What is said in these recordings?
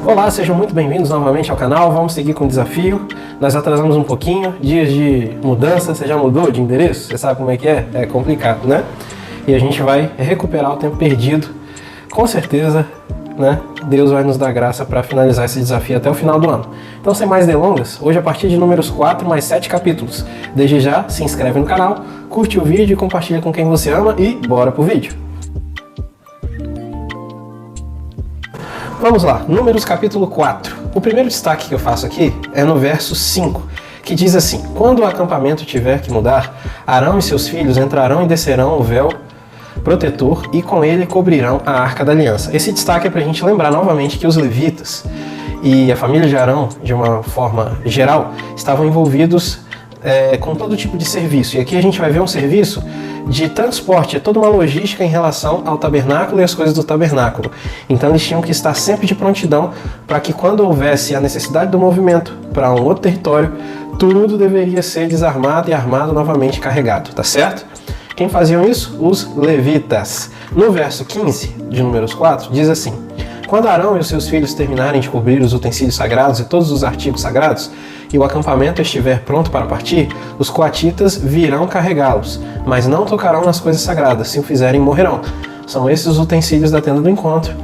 Olá, sejam muito bem-vindos novamente ao canal. Vamos seguir com o desafio. Nós atrasamos um pouquinho, dias de mudança. Você já mudou de endereço? Você sabe como é que é? É complicado, né? E a gente vai recuperar o tempo perdido. Com certeza, né? Deus vai nos dar graça para finalizar esse desafio até o final do ano. Então, sem mais delongas, hoje a partir de números 4 mais 7 capítulos. Desde já, se inscreve no canal, curte o vídeo, compartilha com quem você ama e bora pro vídeo. Vamos lá, Números capítulo 4. O primeiro destaque que eu faço aqui é no verso 5, que diz assim: quando o acampamento tiver que mudar, Arão e seus filhos entrarão e descerão o véu protetor e com ele cobrirão a Arca da Aliança. Esse destaque é para a gente lembrar novamente que os levitas e a família de Arão, de uma forma geral, estavam envolvidos com todo tipo de serviço. E aqui a gente vai ver um serviço de transporte, é toda uma logística em relação ao tabernáculo e as coisas do tabernáculo. Então eles tinham que estar sempre de prontidão para que quando houvesse a necessidade do movimento para um outro território, tudo deveria ser desarmado e armado novamente carregado, tá certo? Quem faziam isso? Os levitas. No verso 15 de Números 4 diz assim: quando Arão e os seus filhos terminarem de cobrir os utensílios sagrados e todos os artigos sagrados, e o acampamento estiver pronto para partir, os coatitas virão carregá-los, mas não tocarão nas coisas sagradas. Se o fizerem, morrerão. São esses os utensílios da tenda do encontro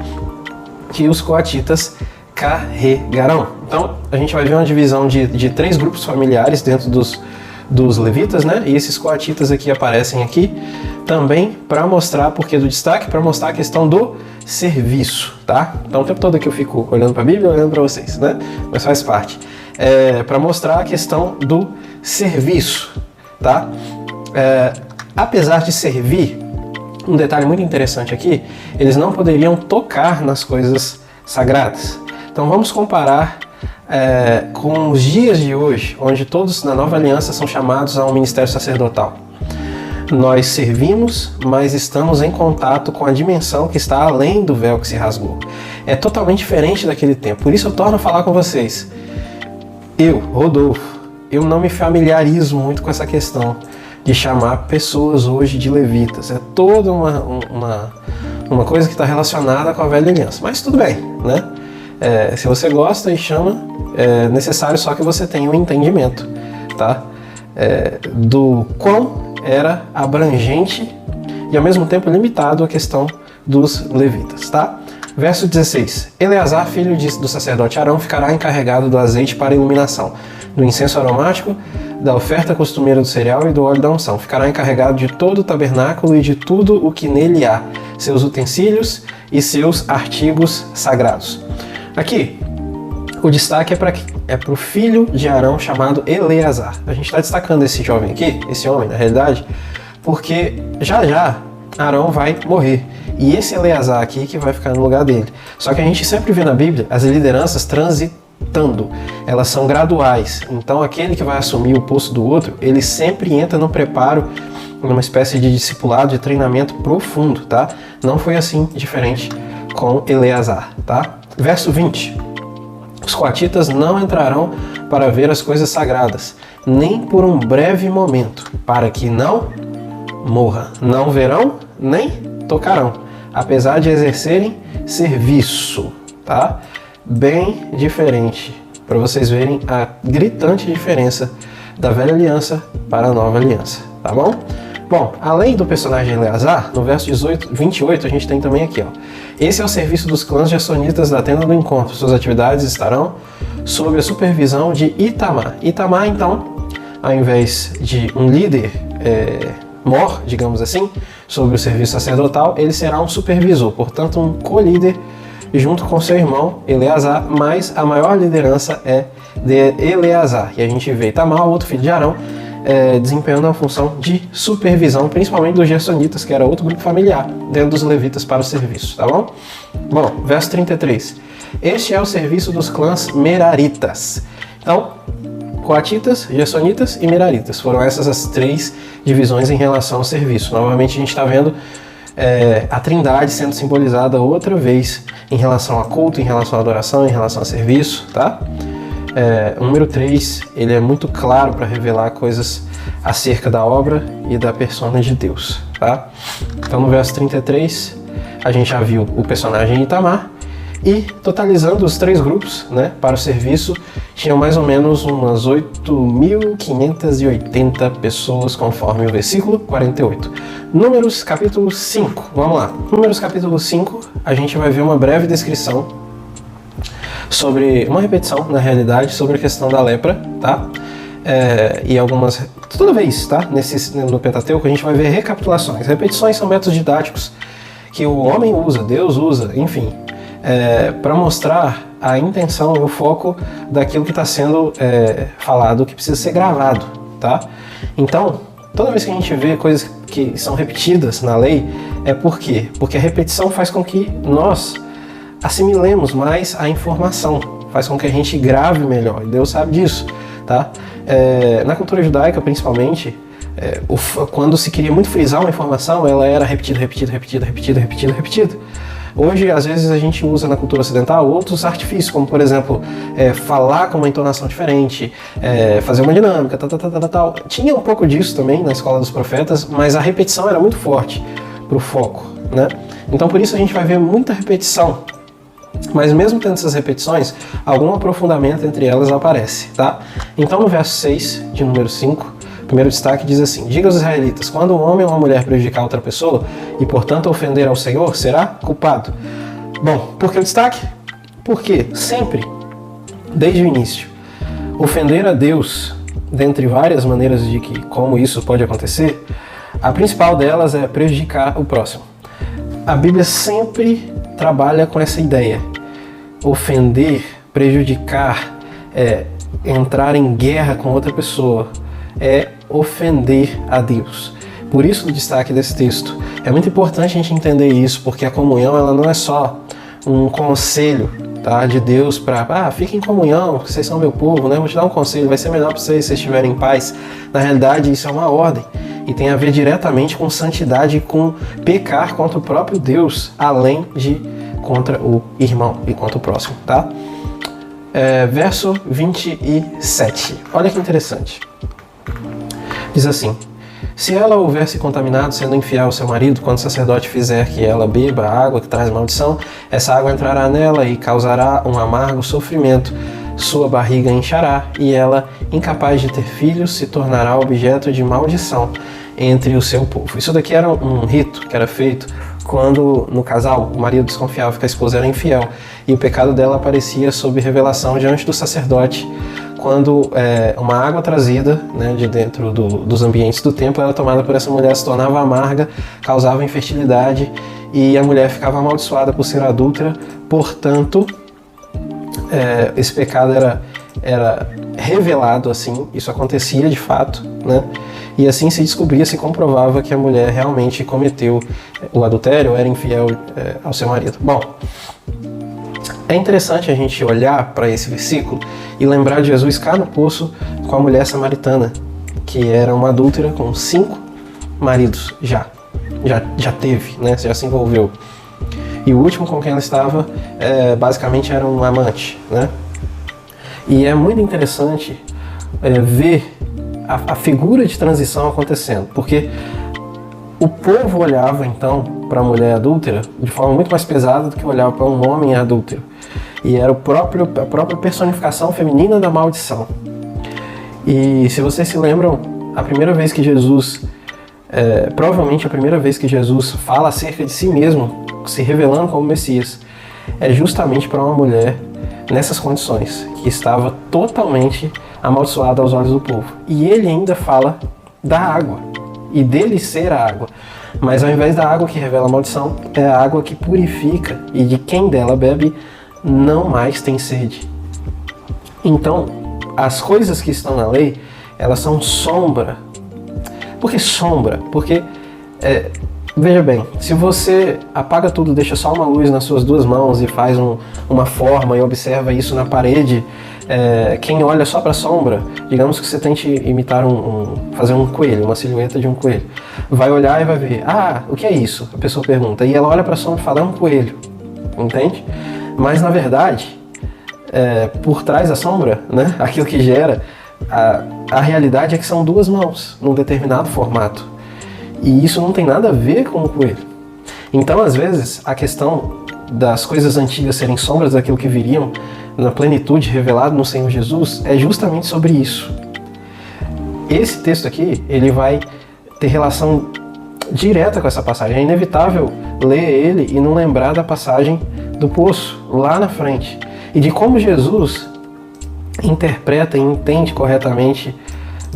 que os coatitas carregarão. Então, a gente vai ver uma divisão de 3 grupos familiares dentro dos levitas, né? E esses coatitas aqui aparecem aqui também para mostrar, porque do destaque, para mostrar a questão do serviço, tá? Então, o tempo todo aqui eu fico olhando para a Bíblia, olhando para vocês, né? Mas faz parte. Para mostrar a questão do serviço, tá? Apesar de servir, um detalhe muito interessante aqui, eles não poderiam tocar nas coisas sagradas. Então vamos comparar com os dias de hoje, onde todos na nova aliança são chamados ao ministério sacerdotal. Nós servimos, mas estamos em contato com a dimensão que está além do véu que se rasgou. É totalmente diferente daquele tempo. Por isso eu torno a falar com vocês. Eu, Rodolfo, eu não me familiarizo muito com essa questão de chamar pessoas hoje de levitas. É toda uma coisa que está relacionada com a velha aliança. Mas tudo bem, né? Se você gosta e chama, é necessário só que você tenha um entendimento, tá? Do quão era abrangente e ao mesmo tempo limitado a questão dos levitas, tá? Verso 16. Eleazar, filho do sacerdote Arão, ficará encarregado do azeite para iluminação, do incenso aromático, da oferta costumeira do cereal e do óleo da unção. Ficará encarregado de todo o tabernáculo e de tudo o que nele há, seus utensílios e seus artigos sagrados. Aqui, o destaque é para o filho de Arão chamado Eleazar. A gente está destacando esse jovem aqui, esse homem na realidade, porque já Arão vai morrer. E esse Eleazar aqui que vai ficar no lugar dele. Só que a gente sempre vê na Bíblia as lideranças transitando. Elas são graduais. Então aquele que vai assumir o posto do outro, ele sempre entra no preparo, numa espécie de discipulado, de treinamento profundo, tá? Não foi assim diferente com Eleazar, tá? Verso 20. Os coatitas não entrarão para ver as coisas sagradas, nem por um breve momento, para que não morra. Não verão, nem tocarão, apesar de exercerem serviço, tá? Bem diferente, para vocês verem a gritante diferença da velha aliança para a nova aliança, tá bom? Bom, além do personagem Eleazar, no verso 28 a gente tem também aqui, ó. Esse é o serviço dos clãs gersonitas da tenda do encontro. Suas atividades estarão sob a supervisão de Itamar. Itamar, então, ao invés de um líder mor, digamos assim, sobre o serviço sacerdotal, ele será um supervisor, portanto um co-líder junto com seu irmão Eleazar, mas a maior liderança é de Eleazar. E a gente vê Itamar, outro filho de Arão, desempenhando a função de supervisão, principalmente dos gersonitas, que era outro grupo familiar, dentro dos levitas para o serviço, tá bom? Bom, verso 33. Este é o serviço dos clãs meraritas. Então, coatitas, gersonitas e meraritas. Foram essas as 3 divisões em relação ao serviço. Novamente a gente está vendo a trindade sendo simbolizada outra vez em relação a culto, em relação à adoração, em relação a serviço, tá? O número 3, ele é muito claro para revelar coisas acerca da obra e da persona de Deus, tá? Então no verso 33, a gente já viu o personagem Itamar E totalizando os 3 grupos, né, para o serviço, tinham mais ou menos umas 8.580 pessoas, conforme o versículo 48. Números capítulo 5, vamos lá. Números capítulo 5, a gente vai ver uma breve descrição sobre, uma repetição, na realidade, sobre a questão da lepra, tá? E algumas, toda vez, tá? No Pentateuco a gente vai ver recapitulações. Repetições são métodos didáticos que o homem usa, Deus usa, enfim, para mostrar a intenção e o foco daquilo que está sendo falado, que precisa ser gravado, tá? Então, toda vez que a gente vê coisas que são repetidas na lei, é por quê? Porque a repetição faz com que nós assimilemos mais a informação, faz com que a gente grave melhor, e Deus sabe disso, tá? Na cultura judaica, principalmente, quando se queria muito frisar uma informação, ela era repetida. Hoje, às vezes, a gente usa na cultura ocidental outros artifícios, como, por exemplo, falar com uma entonação diferente, fazer uma dinâmica, tal. Tinha um pouco disso também na Escola dos Profetas, mas a repetição era muito forte para o foco, né? Então, por isso a gente vai ver muita repetição. Mas mesmo tendo essas repetições, algum aprofundamento entre elas aparece, tá? Então, no verso 6 de número 5, o primeiro destaque diz assim: diga aos israelitas, quando um homem ou uma mulher prejudicar outra pessoa e, portanto, ofender ao Senhor, será culpado. Bom, por que o destaque? Porque sempre, desde o início, ofender a Deus, dentre várias maneiras de como isso pode acontecer, a principal delas é prejudicar o próximo. A Bíblia sempre trabalha com essa ideia. Ofender, prejudicar, entrar em guerra com outra pessoa, é ofender a Deus. Por isso o destaque desse texto. É muito importante a gente entender isso, porque a comunhão ela não é só um conselho, tá, de Deus para, fiquem em comunhão, vocês são meu povo, né? Vou te dar um conselho, vai ser melhor para vocês se vocês estiverem em paz. Na realidade, isso é uma ordem e tem a ver diretamente com santidade, com pecar contra o próprio Deus, além de contra o irmão e contra o próximo, tá? Verso 27. Olha que interessante. Diz assim: se ela houver se contaminado sendo infiel ao seu marido, quando o sacerdote fizer que ela beba a água que traz maldição, essa água entrará nela e causará um amargo sofrimento. Sua barriga inchará e ela, incapaz de ter filhos, se tornará objeto de maldição entre o seu povo. Isso daqui era um rito que era feito quando no casal o marido desconfiava que a esposa era infiel e o pecado dela aparecia sob revelação diante do sacerdote, quando uma água trazida, né, de dentro dos ambientes do templo era tomada por essa mulher, se tornava amarga, causava infertilidade e a mulher ficava amaldiçoada por ser adúltera. Portanto, esse pecado era revelado assim, isso acontecia de fato, né? E assim se descobria, se comprovava que a mulher realmente cometeu o adultério, era infiel ao seu marido. Bom, é interessante a gente olhar para esse versículo e lembrar de Jesus cá no poço com a mulher samaritana, que era uma adúltera com 5 maridos já teve, né? Já se envolveu. E o último com quem ela estava, basicamente era um amante, né? E é muito interessante ver a figura de transição acontecendo, porque o povo olhava então para a mulher adúltera de forma muito mais pesada do que olhava para um homem adúltero. E era a própria personificação feminina da maldição. E se vocês se lembram, a primeira vez que Jesus, provavelmente a primeira vez que Jesus fala acerca de si mesmo, se revelando como Messias, é justamente para uma mulher nessas condições, que estava totalmente amaldiçoada aos olhos do povo. E ele ainda fala da água, e dele ser a água. Mas ao invés da água que revela a maldição, é a água que purifica, e de quem dela bebe não mais tem sede. Então, as coisas que estão na lei, elas são sombra. Por que sombra? Porque, veja bem, se você apaga tudo, deixa só uma luz nas suas 2 mãos e faz uma forma e observa isso na parede, quem olha só para a sombra, digamos que você tente imitar fazer um coelho, uma silhueta de um coelho, vai olhar e vai ver, o que é isso? A pessoa pergunta, e ela olha para a sombra e fala, é um coelho, entende? Mas na verdade, por trás da sombra, né, aquilo que gera, a realidade é que são 2 mãos, num determinado formato. E isso não tem nada a ver com o coelho. Então, às vezes, a questão das coisas antigas serem sombras daquilo que viriam na plenitude revelado no Senhor Jesus, é justamente sobre isso. Esse texto aqui, ele vai ter relação direta com essa passagem. É inevitável ler ele e não lembrar da passagem do poço, lá na frente, e de como Jesus interpreta e entende corretamente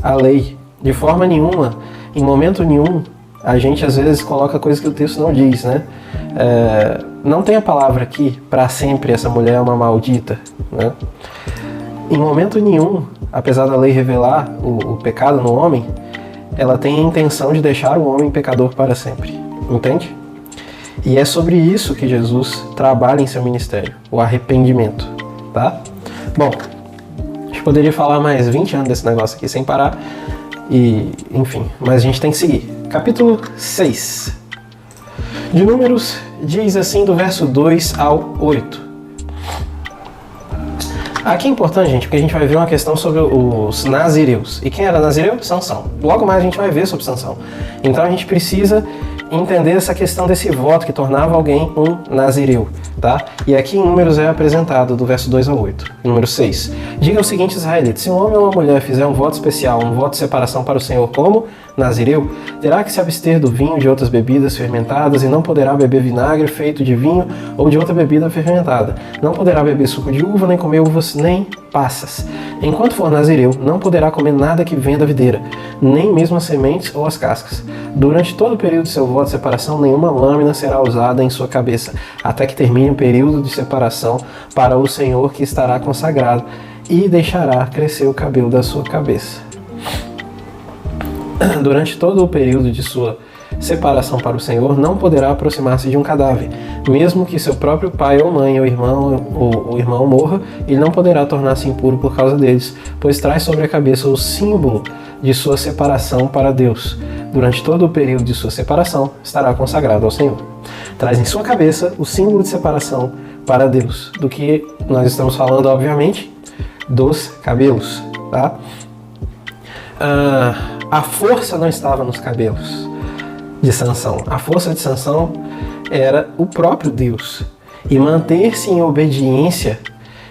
a lei. De forma nenhuma, em momento nenhum, a gente às vezes coloca coisas que o texto não diz, né? Não tem a palavra aqui, para sempre essa mulher é uma maldita, né? Em momento nenhum, apesar da lei revelar o pecado no homem, ela tem a intenção de deixar o homem pecador para sempre, entende? E é sobre isso que Jesus trabalha em seu ministério, o arrependimento, tá? Bom, a gente poderia falar mais 20 anos desse negócio aqui sem parar, e enfim, mas a gente tem que seguir. Capítulo 6 de Números diz assim do verso 2 ao 8. Aqui é importante, gente, porque a gente vai ver uma questão sobre os nazireus. E quem era nazireu? Sansão. Logo mais a gente vai ver sobre Sansão. Então a gente precisa entender essa questão desse voto que tornava alguém um nazireu, tá? E aqui em Números é apresentado do verso 2 ao 8. Número 6. Diga o seguinte, israelitas: se um homem ou uma mulher fizer um voto especial, um voto de separação para o Senhor como nazireu, terá que se abster do vinho de outras bebidas fermentadas e não poderá beber vinagre feito de vinho ou de outra bebida fermentada. Não poderá beber suco de uva, nem comer uvas, nem passas. Enquanto for nazireu, não poderá comer nada que venha da videira, nem mesmo as sementes ou as cascas. Durante todo o período de seu voto de separação, nenhuma lâmina será usada em sua cabeça, até que termine o período de separação para o Senhor que estará consagrado, e deixará crescer o cabelo da sua cabeça. Durante todo o período de sua separação para o Senhor, não poderá aproximar-se de um cadáver. Mesmo que seu próprio pai ou mãe ou irmão morra, ele não poderá tornar-se impuro por causa deles, pois traz sobre a cabeça o símbolo de sua separação para Deus. Durante todo o período de sua separação, estará consagrado ao Senhor. Traz em sua cabeça o símbolo de separação para Deus. Do que nós estamos falando, obviamente, dos cabelos, tá? A força não estava nos cabelos de Sansão. A força de Sansão era o próprio Deus. E manter-se em obediência,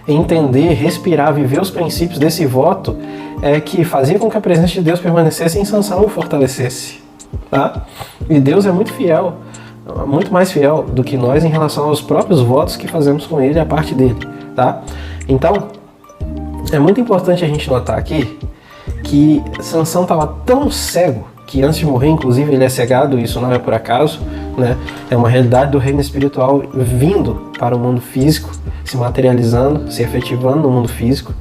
entender, respirar, viver os princípios desse voto é que fazia com que a presença de Deus permanecesse em Sansão e o fortalecesse, tá? E Deus é muito fiel, muito mais fiel do que nós em relação aos próprios votos que fazemos com Ele, a parte dele, tá? Então, é muito importante a gente notar aqui que Sansão estava tão cego que antes de morrer, inclusive, ele é cegado. Isso não é por acaso, né? É uma realidade do reino espiritual vindo para o mundo físico, se materializando, se efetivando no mundo físico.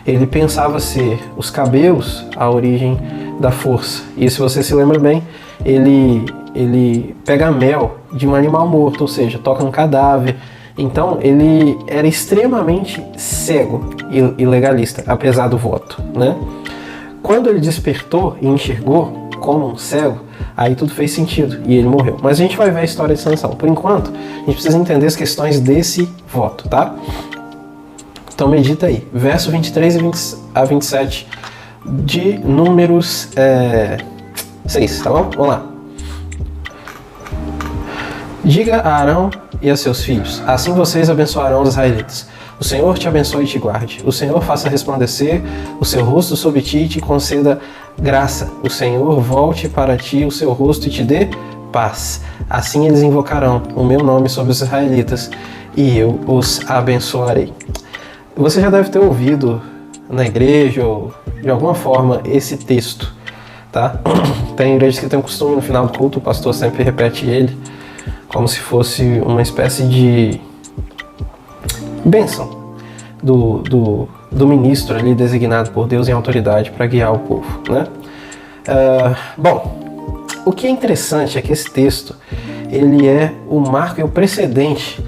Ele pensava ser os cabelos a origem da força. E se você se lembra bem, ele pega mel de um animal morto, ou seja, toca um cadáver. Então ele era extremamente cego e legalista, apesar do voto, né? Quando ele despertou e enxergou como um cego, aí tudo fez sentido e ele morreu. Mas a gente vai ver a história de Sansão. Por enquanto, a gente precisa entender as questões desse voto, tá? Então medita aí. Verso 23 a 27 de Números 6, tá bom? Vamos lá. Diga a Arão e a seus filhos: assim vocês abençoarão os israelitas. O Senhor te abençoe e te guarde. O Senhor faça resplandecer o seu rosto sobre ti e te conceda graça. O Senhor volte para ti o seu rosto e te dê paz. Assim eles invocarão o meu nome sobre os israelitas e eu os abençoarei. Você já deve ter ouvido na igreja ou de alguma forma esse texto, tá? Tem igrejas que tem um costume no final do culto, o pastor sempre repete ele como se fosse uma espécie de bênção do ministro ali designado por Deus em autoridade para guiar o povo, né? Bom, o que é interessante é que esse texto ele é o marco e o precedente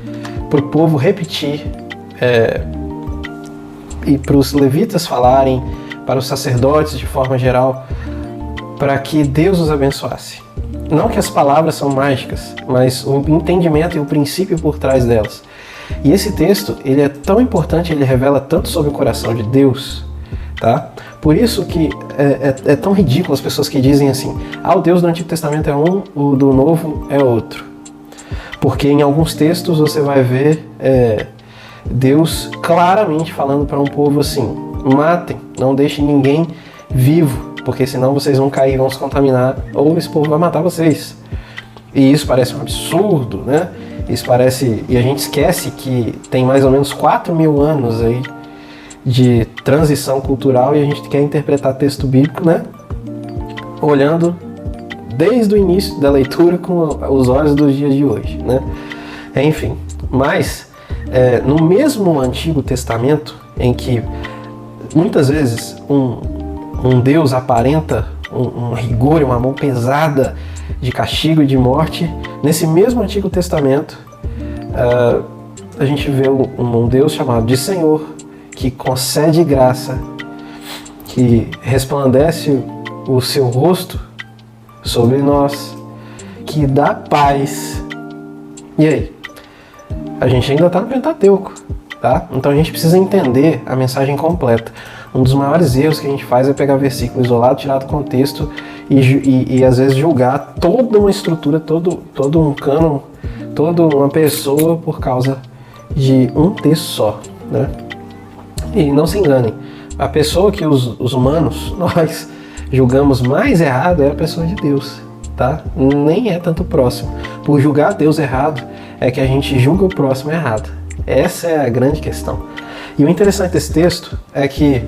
para o povo repetir e para os levitas falarem, para os sacerdotes de forma geral, para que Deus os abençoasse. Não que as palavras são mágicas, mas o entendimento e o princípio por trás delas. E esse texto, ele é tão importante, ele revela tanto sobre o coração de Deus, tá? Por isso que é tão ridículo as pessoas que dizem assim: o Deus do Antigo Testamento é um, o do Novo é outro. Porque em alguns textos você vai ver Deus claramente falando para um povo assim: matem, não deixem ninguém vivo, porque senão vocês vão cair, vão se contaminar, ou esse povo vai matar vocês. E isso parece um absurdo, né? Isso parece... E a gente esquece que tem mais ou menos 4.000 anos aí de transição cultural, e a gente quer interpretar texto bíblico, né? Olhando desde o início da leitura com os olhos dos dias de hoje, né? Enfim, mas no mesmo Antigo Testamento, em que muitas vezes um Deus aparenta um rigor e uma mão pesada de castigo e de morte, nesse mesmo Antigo Testamento a gente vê um Deus chamado de Senhor, que concede graça, que resplandece o seu rosto sobre nós, que dá paz. E aí? A gente ainda está no Pentateuco, tá? Então a gente precisa entender a mensagem completa. Um dos maiores erros que a gente faz é pegar versículo isolado, tirar do contexto e às vezes julgar toda uma estrutura, todo um cânon, toda uma pessoa por causa de um texto só, né? E não se enganem, a pessoa que os humanos, nós julgamos mais errado é a pessoa de Deus, tá? Nem é tanto o próximo. Por julgar Deus errado é que a gente julga o próximo errado. Essa é a grande questão. E o interessante desse texto é que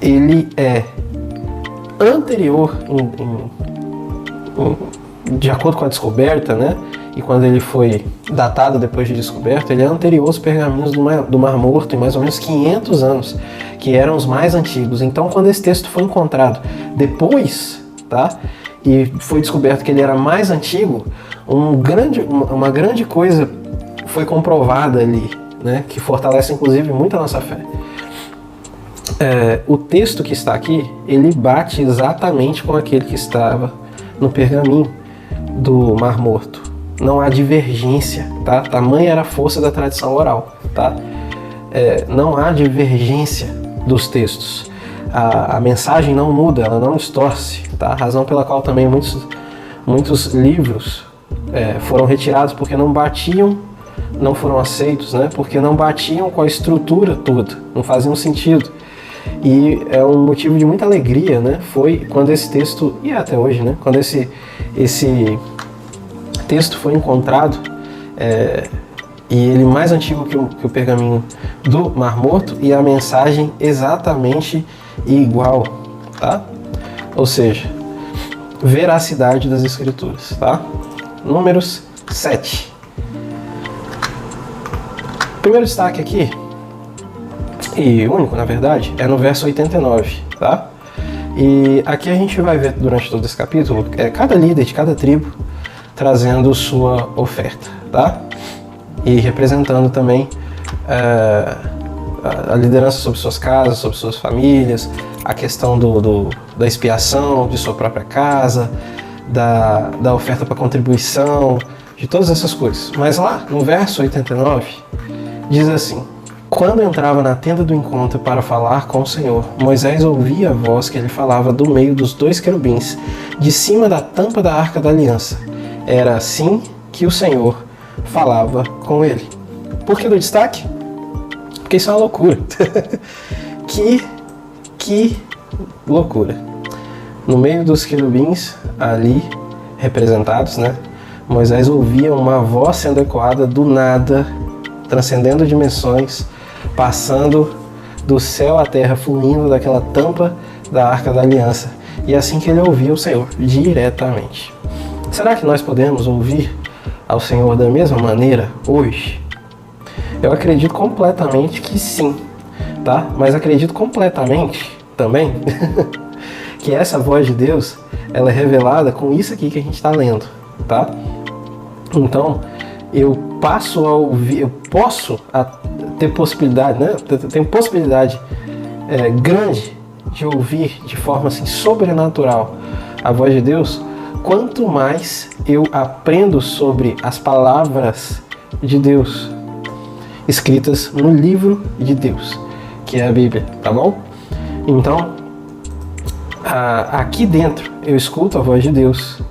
ele é anterior, de acordo com a descoberta, né? E quando ele foi datado depois de descoberto, ele é anterior aos pergaminhos do Mar Morto, em mais ou menos 500 anos, que eram os mais antigos. Então, quando esse texto foi encontrado depois, tá? E foi descoberto que ele era mais antigo, uma grande coisa foi comprovada ali, né? Que fortalece inclusive muito a nossa fé. O texto que está aqui, ele bate exatamente com aquele que estava no pergaminho do Mar Morto. Não há divergência, tá? Tamanha era a força da tradição oral, tá? Não há divergência dos textos. A mensagem não muda, ela não distorce, tá? Razão pela qual também muitos livros foram retirados porque não batiam, não foram aceitos, né? Porque não batiam com a estrutura toda, não faziam sentido. E é um motivo de muita alegria, né? Foi quando esse texto, e até hoje, né? Quando esse texto foi encontrado, e ele mais antigo que o pergaminho do Mar Morto, e a mensagem exatamente igual, tá? Ou seja, veracidade das Escrituras, tá? Números 7. O primeiro destaque aqui, e único na verdade, é no verso 89, tá? E aqui a gente vai ver durante todo esse capítulo, cada líder de cada tribo trazendo sua oferta, tá? E representando também a liderança sobre suas casas, sobre suas famílias, a questão da expiação de sua própria casa, da oferta para contribuição, de todas essas coisas. Mas lá no verso 89 diz assim: quando entrava na tenda do encontro para falar com o Senhor, Moisés ouvia a voz que ele falava do meio dos dois querubins, de cima da tampa da Arca da Aliança. Era assim que o Senhor falava com ele. Por que do destaque? Porque isso é uma loucura. Que loucura. No meio dos querubins ali representados, né? Moisés ouvia uma voz sendo ecoada do nada, transcendendo dimensões, passando do céu à terra, fluindo daquela tampa da Arca da Aliança. E assim que ele ouvia o Senhor, diretamente. Será que nós podemos ouvir ao Senhor da mesma maneira hoje? Eu acredito completamente que sim, tá? Mas acredito completamente também que essa voz de Deus, ela é revelada com isso aqui que a gente está lendo, tá? Então, eu passo a ouvir, eu posso ter possibilidade, né? Tenho possibilidade grande de ouvir de forma assim sobrenatural a voz de Deus, quanto mais eu aprendo sobre as palavras de Deus escritas no livro de Deus, que é a Bíblia, tá bom? Então, aqui dentro eu escuto a voz de Deus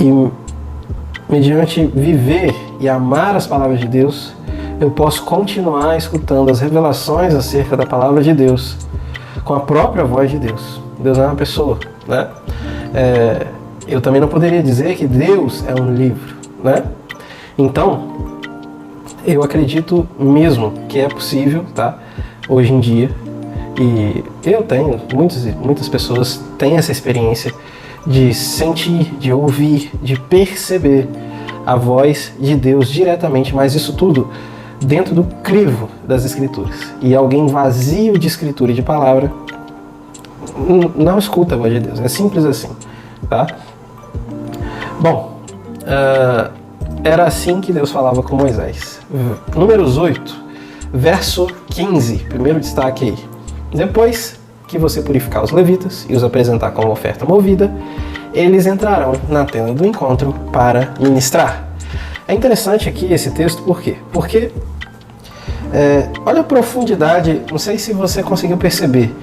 e mediante viver e amar as palavras de Deus, eu posso continuar escutando as revelações acerca da palavra de Deus com a própria voz de Deus. Deus não é uma pessoa, né? Eu também não poderia dizer que Deus é um livro, né? Então, eu acredito mesmo que é possível, tá? Hoje em dia, e eu tenho, muitas pessoas têm essa experiência de sentir, de ouvir, de perceber a voz de Deus diretamente, mas isso tudo dentro do crivo das Escrituras. E alguém vazio de Escritura e de palavra não escuta a voz de Deus. É simples assim, tá? Bom, era assim que Deus falava com Moisés. Números 8, verso 15, primeiro destaque aí. Depois que você purificar os levitas e os apresentar como oferta movida, eles entrarão na tenda do encontro para ministrar. É interessante aqui esse texto, por quê? Porque olha a profundidade, não sei se você conseguiu perceber.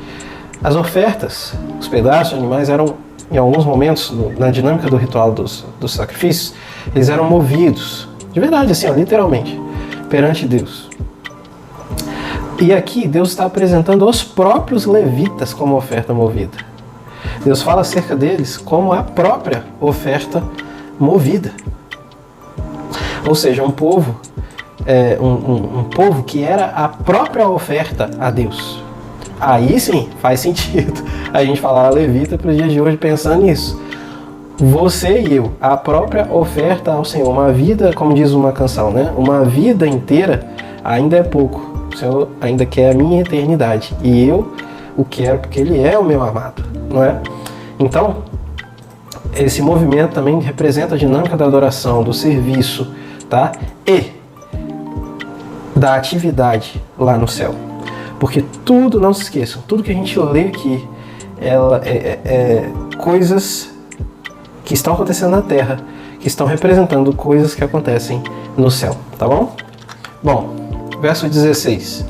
As ofertas, os pedaços de animais eram, em alguns momentos, na dinâmica do ritual dos sacrifícios, eles eram movidos, de verdade, assim, ó, literalmente, perante Deus. E aqui Deus está apresentando os próprios levitas como oferta movida. Deus fala acerca deles como a própria oferta movida. Ou seja, um povo, um povo que era a própria oferta a Deus. Aí sim, faz sentido a gente falar levita para os dias de hoje pensando nisso. Você e eu, a própria oferta ao Senhor, uma vida, como diz uma canção, né? Uma vida inteira ainda é pouco. O Senhor ainda quer a minha eternidade e eu o quero porque Ele é o meu amado, não é? Então, esse movimento também representa a dinâmica da adoração, do serviço, tá? E da atividade lá no céu. Porque tudo, não se esqueçam, tudo que a gente lê aqui é coisas que estão acontecendo na terra, que estão representando coisas que acontecem no céu, tá bom? Bom, verso 16,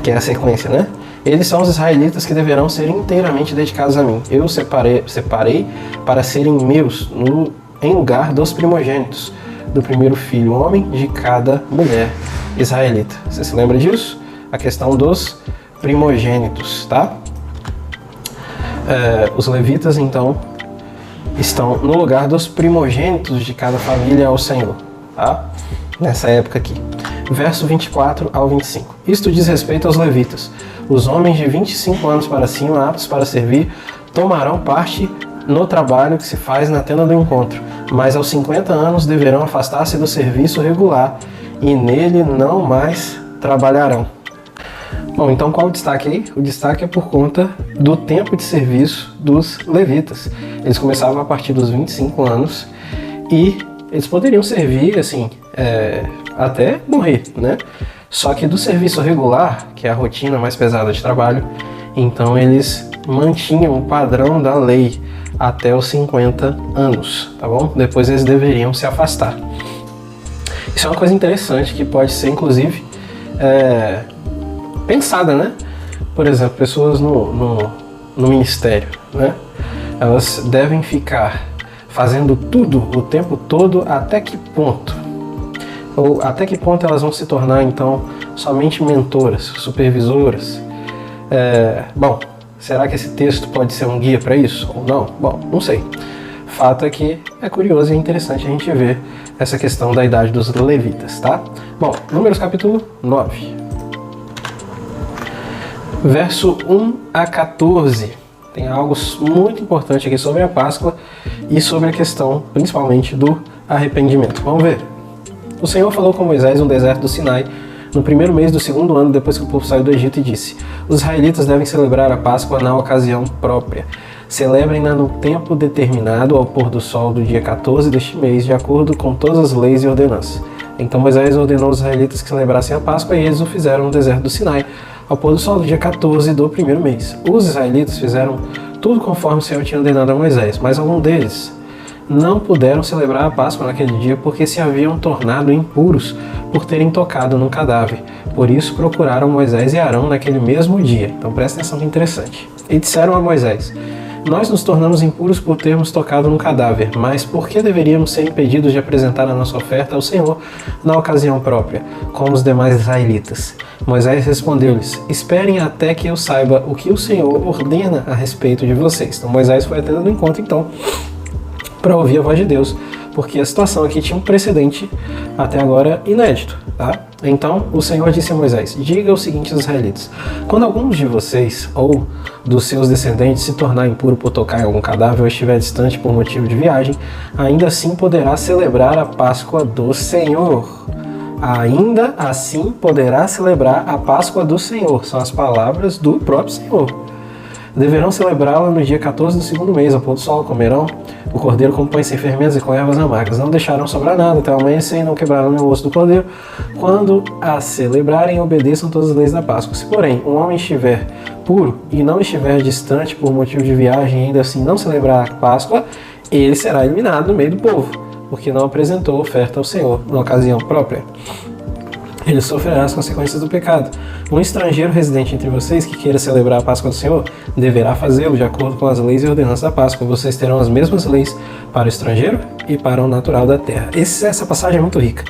que é a sequência, né? Eles são os israelitas que deverão ser inteiramente dedicados a mim. Eu separei para serem meus em lugar dos primogênitos, do primeiro filho homem de cada mulher israelita. Você se lembra disso? A questão dos primogênitos, tá? Os levitas, então, estão no lugar dos primogênitos de cada família ao Senhor, tá? Nessa época aqui. Verso 24 ao 25. Isto diz respeito aos levitas. Os homens de 25 anos para cima, aptos para servir, tomarão parte no trabalho que se faz na tenda do encontro, mas aos 50 anos deverão afastar-se do serviço regular e nele não mais trabalharão. Bom, então qual o destaque aí? O destaque é por conta do tempo de serviço dos levitas. Eles começavam a partir dos 25 anos e eles poderiam servir, assim, até morrer, né? Só que do serviço regular, que é a rotina mais pesada de trabalho, então eles mantinham o padrão da lei até os 50 anos, tá bom? Depois eles deveriam se afastar. Isso é uma coisa interessante que pode ser, inclusive, pensada, né? Por exemplo, pessoas no ministério, né? Elas devem ficar fazendo tudo o tempo todo, até que ponto? Ou até que ponto elas vão se tornar, então, somente mentoras, supervisoras? Bom, será que esse texto pode ser um guia para isso ou não? Bom, não sei. Fato é que é curioso e interessante a gente ver essa questão da idade dos levitas, tá? Bom, Números capítulo 9. Verso 1 a 14. Tem algo muito importante aqui sobre a Páscoa e sobre a questão, principalmente, do arrependimento. Vamos ver. O Senhor falou com Moisés no deserto do Sinai, no primeiro mês do segundo ano depois que o povo saiu do Egito, e disse: os israelitas devem celebrar a Páscoa na ocasião própria. Celebrem-na no tempo determinado ao pôr do sol do dia 14 deste mês, de acordo com todas as leis e ordenanças. Então Moisés ordenou aos israelitas que celebrassem a Páscoa, e eles o fizeram no deserto do Sinai, ao pôr do sol do dia 14 do primeiro mês. Os israelitas fizeram tudo conforme o Senhor tinha ordenado a Moisés, mas alguns deles não puderam celebrar a Páscoa naquele dia porque se haviam tornado impuros por terem tocado num cadáver. Por isso procuraram Moisés e Arão naquele mesmo dia. Então presta atenção que interessante. E disseram a Moisés: Nós nos tornamos impuros por termos tocado num cadáver, mas por que deveríamos ser impedidos de apresentar a nossa oferta ao Senhor na ocasião própria, como os demais israelitas? Moisés respondeu-lhes: esperem até que eu saiba o que o Senhor ordena a respeito de vocês. Então Moisés foi até do encontro, então, para ouvir a voz de Deus, porque a situação aqui tinha um precedente até agora inédito, tá? Então o Senhor disse a Moisés: diga o seguinte aos israelitas: quando alguns de vocês ou dos seus descendentes se tornar impuro por tocar em algum cadáver ou estiver distante por motivo de viagem, ainda assim poderá celebrar a Páscoa do Senhor. Ainda assim poderá celebrar a Páscoa do Senhor. São as palavras do próprio Senhor. Deverão celebrá-la no dia 14 do segundo mês, ao pôr do sol. Comerão o cordeiro com pães sem fermentos e com ervas amargas. Não deixarão sobrar nada até o amanhecer e não quebrarão o osso do cordeiro. Quando a celebrarem, obedeçam todas as leis da Páscoa. Se, porém, um homem estiver puro e não estiver distante por motivo de viagem e ainda assim não celebrar a Páscoa, ele será eliminado no meio do povo, porque não apresentou oferta ao Senhor na ocasião própria. Ele sofrerá as consequências do pecado. Um estrangeiro residente entre vocês que queira celebrar a Páscoa do Senhor deverá fazê-lo de acordo com as leis e ordenanças da Páscoa. Vocês terão as mesmas leis para o estrangeiro e para o natural da terra. Essa passagem é muito rica.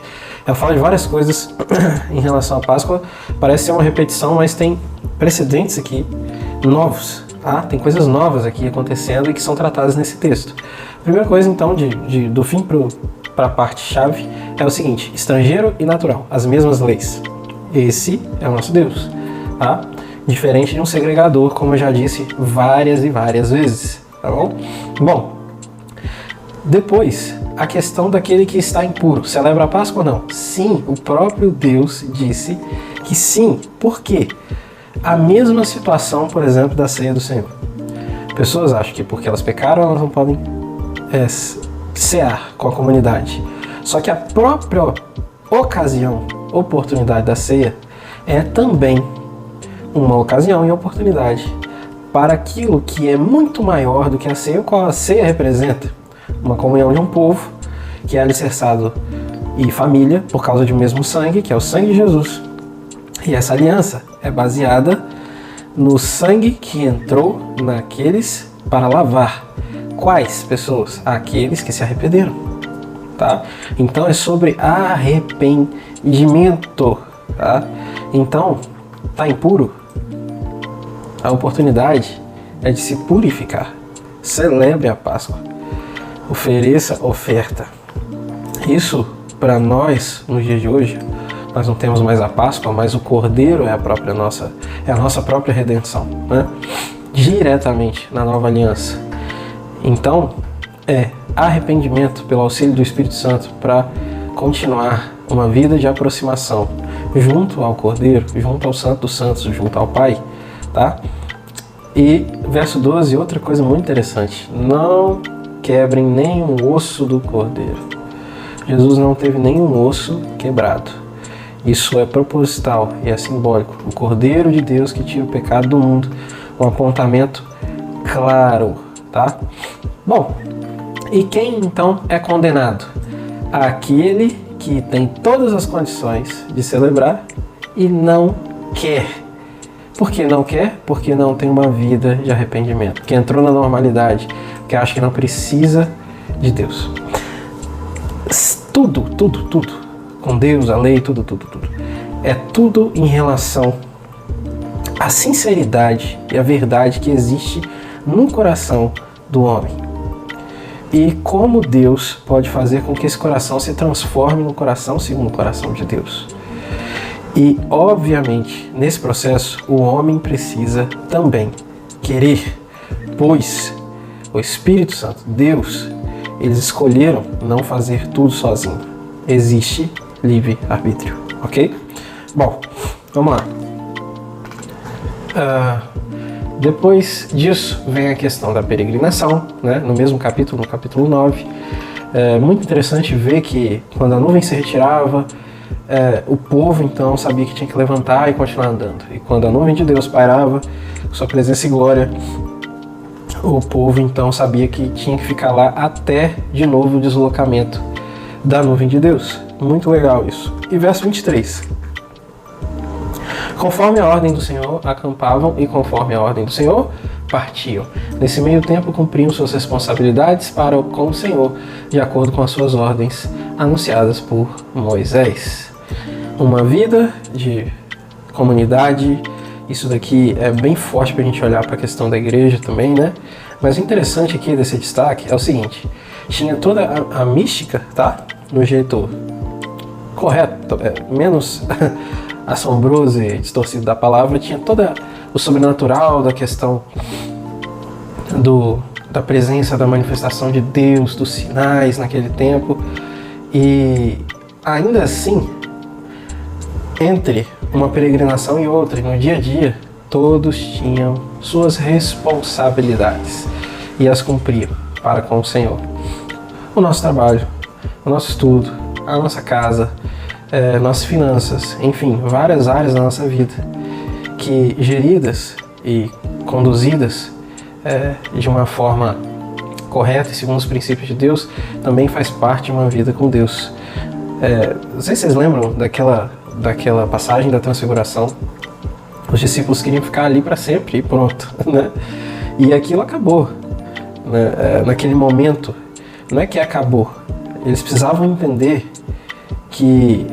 Ela fala de várias coisas em relação à Páscoa. Parece ser uma repetição, mas tem precedentes aqui novos. Tá? Tem coisas novas aqui acontecendo e que são tratadas nesse texto. A primeira coisa, então, do fim para a parte-chave é o seguinte: estrangeiro e natural, as mesmas leis. Esse é o nosso Deus, tá? Diferente de um segregador, como eu já disse várias e várias vezes, tá bom? Bom, depois, a questão daquele que está impuro, celebra a Páscoa ou não? Sim, o próprio Deus disse que sim. Por quê? A mesma situação, por exemplo, da ceia do Senhor. Pessoas acham que porque elas pecaram, elas não podem cear com a comunidade. Só que a própria oportunidade da ceia é também uma ocasião e oportunidade para aquilo que é muito maior do que a ceia. Qual a ceia representa? Uma comunhão de um povo que é alicerçado e família por causa de um mesmo sangue, que é o sangue de Jesus. E essa aliança é baseada no sangue que entrou naqueles para lavar. Quais pessoas? Aqueles que se arrependeram, tá? Então é sobre arrependimento, tá? Então, tá impuro? A oportunidade é de se purificar. Celebre a Páscoa. Ofereça oferta. Isso, para nós, nos dias de hoje, nós não temos mais a Páscoa, mas o Cordeiro é a nossa própria redenção, né? Diretamente na nova aliança. Então, é arrependimento pelo auxílio do Espírito Santo para continuar uma vida de aproximação junto ao Cordeiro, junto ao Santo dos Santos, junto ao Pai, tá? E verso 12, outra coisa muito interessante: não quebrem nenhum osso do Cordeiro. Jesus não teve nenhum osso quebrado. Isso é proposital e é simbólico. O Cordeiro de Deus que tira o pecado do mundo, um apontamento claro, tá? Bom, e quem então é condenado? Aquele que tem todas as condições de celebrar e não quer. Por que não quer? Porque não tem uma vida de arrependimento, que entrou na normalidade, que acha que não precisa de Deus. Tudo com Deus, a lei, tudo. É tudo em relação à sinceridade e à verdade que existe no coração do homem. E como Deus pode fazer com que esse coração se transforme no coração segundo o coração de Deus. E, obviamente, nesse processo, o homem precisa também querer, pois o Espírito Santo, Deus, eles escolheram não fazer tudo sozinho. Existe livre-arbítrio, ok? Bom, vamos lá. Depois disso vem a questão da peregrinação, né? No mesmo capítulo, no capítulo 9. É muito interessante ver que quando a nuvem se retirava, o povo então sabia que tinha que levantar e continuar andando. E quando a nuvem de Deus pairava, sua presença e glória, o povo então sabia que tinha que ficar lá até de novo o deslocamento da nuvem de Deus. Muito legal isso. E verso 23. Conforme a ordem do Senhor, acampavam e conforme a ordem do Senhor, partiam. Nesse meio tempo, cumpriam suas responsabilidades para com o Senhor, de acordo com as suas ordens anunciadas por Moisés. Uma vida de comunidade, isso daqui é bem forte para a gente olhar para a questão da igreja também, né? Mas o interessante aqui desse destaque é o seguinte: tinha toda a mística, tá? No jeito correto, menos assombroso e distorcido da palavra, tinha todo o sobrenatural da questão da presença, da manifestação de Deus, dos sinais naquele tempo. E ainda assim, entre uma peregrinação e outra, no dia a dia, todos tinham suas responsabilidades e as cumpriam para com o Senhor. O nosso trabalho, o nosso estudo, a nossa casa, nossas finanças, enfim, várias áreas da nossa vida que, geridas e conduzidas de uma forma correta e segundo os princípios de Deus, também faz parte de uma vida com Deus. Não sei se vocês lembram daquela passagem da transfiguração. Os discípulos queriam ficar ali para sempre e pronto, né? E aquilo acabou, né? Naquele momento, não é que acabou, eles precisavam entender que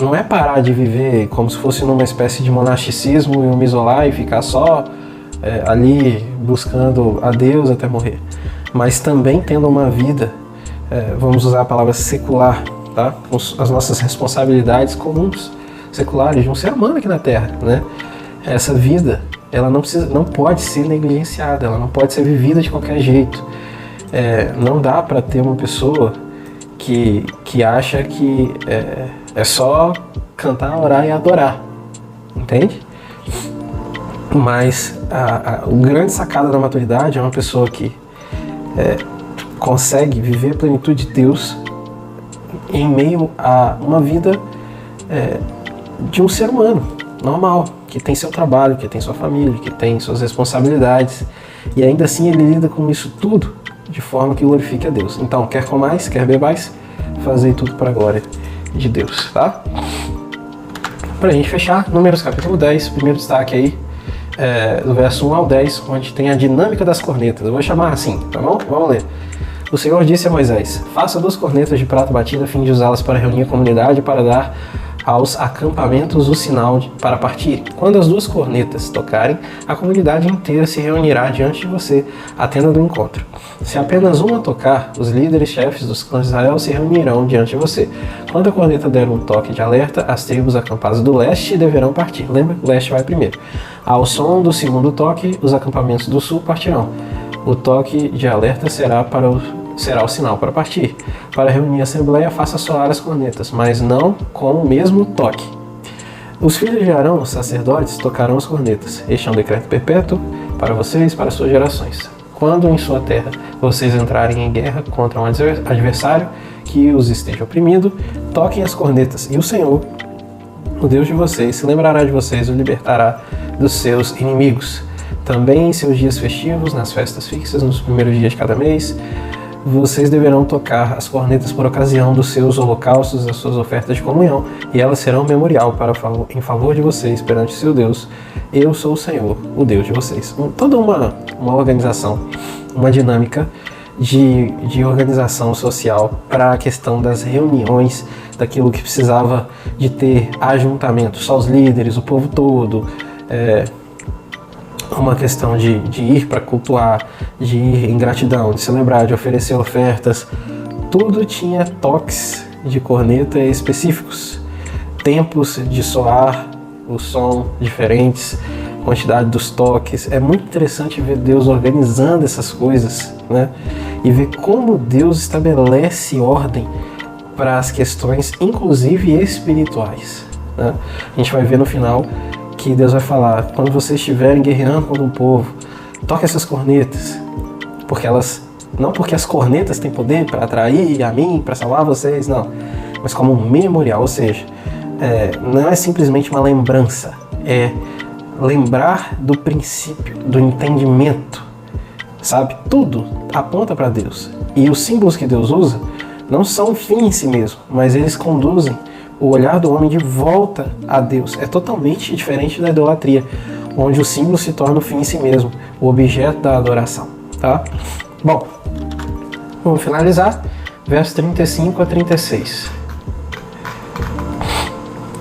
não é parar de viver como se fosse numa espécie de monasticismo e me isolar e ficar só ali buscando a Deus até morrer, mas também tendo uma vida, vamos usar a palavra secular, tá? Com as nossas responsabilidades comuns, seculares de um ser humano aqui na Terra, né? Essa vida, ela não pode ser negligenciada, ela não pode ser vivida de qualquer jeito. Não dá para ter uma pessoa que acha que é só cantar, orar e adorar, entende? Mas o grande sacada da maturidade é uma pessoa que consegue viver a plenitude de Deus em meio a uma vida de um ser humano normal, que tem seu trabalho, que tem sua família, que tem suas responsabilidades, e ainda assim ele lida com isso tudo de forma que glorifique a Deus. Então, quer comais, quer bebais, fazei tudo para a glória de Deus, tá? Pra gente fechar, Números capítulo 10, primeiro destaque aí, do verso 1 ao 10, onde tem a dinâmica das cornetas. Eu vou chamar assim, tá bom? Vamos ler. O Senhor disse a Moisés: faça 2 cornetas de prata batida a fim de usá-las para reunir a comunidade e para dar aos acampamentos o sinal para partir. Quando as 2 cornetas tocarem, a comunidade inteira se reunirá diante de você, a tenda do encontro. Se apenas uma tocar, os líderes chefes dos clãs de Israel se reunirão diante de você. Quando a corneta der um toque de alerta, as tribos acampadas do leste deverão partir. Lembra? O leste vai primeiro. Ao som do segundo toque, os acampamentos do sul partirão. O toque de alerta será o sinal para partir. Para reunir a assembleia, faça soar as cornetas, mas não com o mesmo toque. Os filhos de Arão, os sacerdotes, tocarão as cornetas. Este é um decreto perpétuo para vocês, para suas gerações. Quando em sua terra vocês entrarem em guerra contra um adversário que os esteja oprimindo, toquem as cornetas, e o Senhor, o Deus de vocês, se lembrará de vocês e o libertará dos seus inimigos. Também em seus dias festivos, nas festas fixas, nos primeiros dias de cada mês, vocês deverão tocar as cornetas por ocasião dos seus holocaustos, das suas ofertas de comunhão, e elas serão um memorial em favor de vocês perante seu Deus. Eu sou o Senhor, o Deus de vocês. Toda uma organização, uma dinâmica de organização social para a questão das reuniões, daquilo que precisava de ter ajuntamento, só os líderes, o povo todo, uma questão de ir para cultuar, de ir em gratidão, de celebrar, de oferecer ofertas. Tudo tinha toques de corneta específicos, tempos de soar o som diferentes, quantidade dos toques. É muito interessante ver Deus organizando essas coisas, né? E ver como Deus estabelece ordem para as questões, inclusive espirituais, né? A gente vai ver no final que Deus vai falar: quando vocês estiverem guerreando contra um povo, toque essas cornetas, não porque as cornetas têm poder para atrair a mim, para salvar vocês, não, mas como um memorial, ou seja, não é simplesmente uma lembrança, é lembrar do princípio, do entendimento, sabe? Tudo aponta para Deus, e os símbolos que Deus usa não são um fim em si mesmo, mas eles conduzem o olhar do homem de volta a Deus. É totalmente diferente da idolatria, onde o símbolo se torna o fim em si mesmo, o objeto da adoração. Tá? Bom, vamos finalizar. Versos 35 a 36.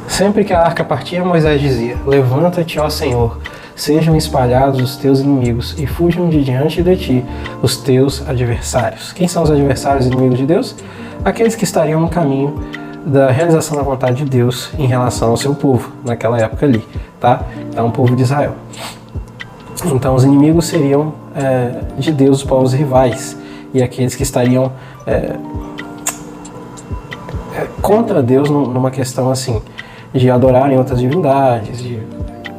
Sempre que a arca partia, Moisés dizia: levanta-te, ó Senhor, sejam espalhados os teus inimigos e fujam de diante de ti os teus adversários. Quem são os adversários e inimigos de Deus? Aqueles que estariam no caminho da realização da vontade de Deus em relação ao seu povo, naquela época ali, tá? Então, o povo de Israel. Então, os inimigos seriam de Deus, os povos rivais, e aqueles que estariam contra Deus numa questão assim, de adorarem outras divindades, de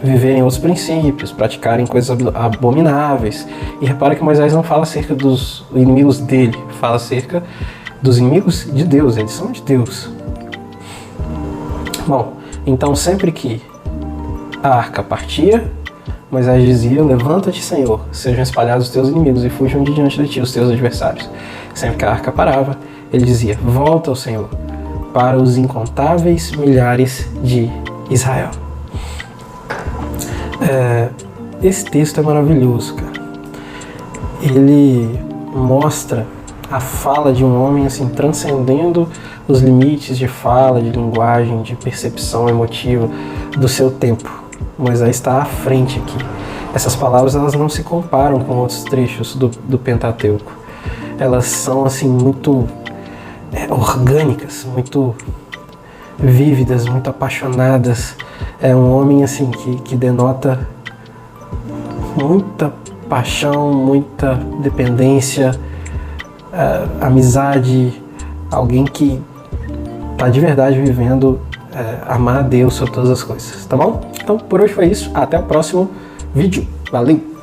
viverem outros princípios, praticarem coisas abomináveis. E repara que Moisés não fala acerca dos inimigos dele, fala acerca dos inimigos de Deus, eles são de Deus. Bom, então sempre que a arca partia, Moisés dizia: levanta-te, Senhor, sejam espalhados os teus inimigos e fujam de diante de ti os teus adversários. Sempre que a arca parava, ele dizia: volta ao Senhor, para os incontáveis milhares de Israel. Esse texto é maravilhoso, cara. Ele mostra a fala de um homem assim, transcendendo os limites de fala, de linguagem, de percepção emotiva do seu tempo. Moisés está à frente aqui. Essas palavras, elas não se comparam com outros trechos do Pentateuco. Elas são assim muito orgânicas, muito vívidas, muito apaixonadas. É um homem assim que denota muita paixão, muita dependência, amizade, alguém que está de verdade vivendo amar a Deus sobre todas as coisas, tá bom? Então por hoje foi isso, até o próximo vídeo, valeu!